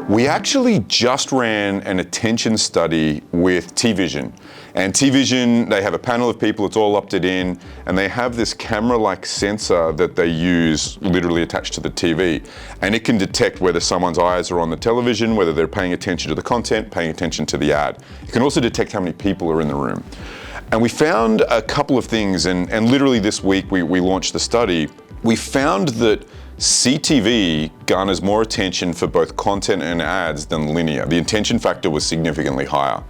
We actually just ran an attention study with T-Vision. And T-Vision, they have a panel of people, it's all opted in, and they have this camera-like sensor that they use literally attached to the TV. And it can detect whether someone's eyes are on the television, whether they're paying attention to the content, paying attention to the ad. It can also detect how many people are in the room. And we found a couple of things, and literally this week we launched the study. We found that CTV garners more attention for both content and ads than linear. The attention factor was significantly higher.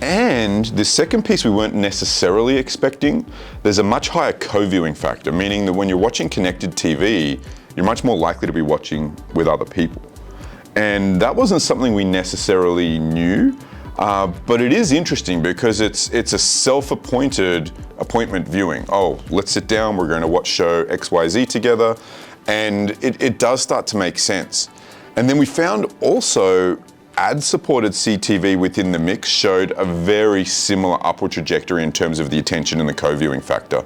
And the second piece we weren't necessarily expecting, there's a much higher co-viewing factor, meaning that when you're watching connected TV, you're much more likely to be watching with other people. And that wasn't something we necessarily knew, but it is interesting because it's a self-appointed appointment viewing. Oh, let's sit down, we're going to watch show XYZ together. And it does start to make sense. And then we found also ad-supported CTV within the mix showed a very similar upward trajectory in terms of the attention and the co-viewing factor.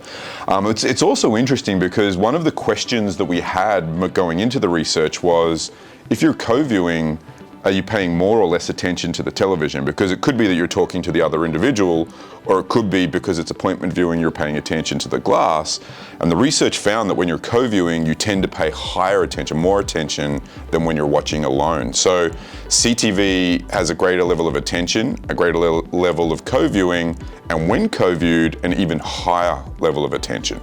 It's also interesting because one of the questions that we had going into the research was, if you're co-viewing, are you paying more or less attention to the television? Because it could be that you're talking to the other individual, or it could be because it's appointment viewing, you're paying attention to the glass. And the research found that when you're co-viewing, you tend to pay higher attention, more attention than when you're watching alone. So CTV has a greater level of attention, a greater level of co-viewing, and when co-viewed, an even higher level of attention.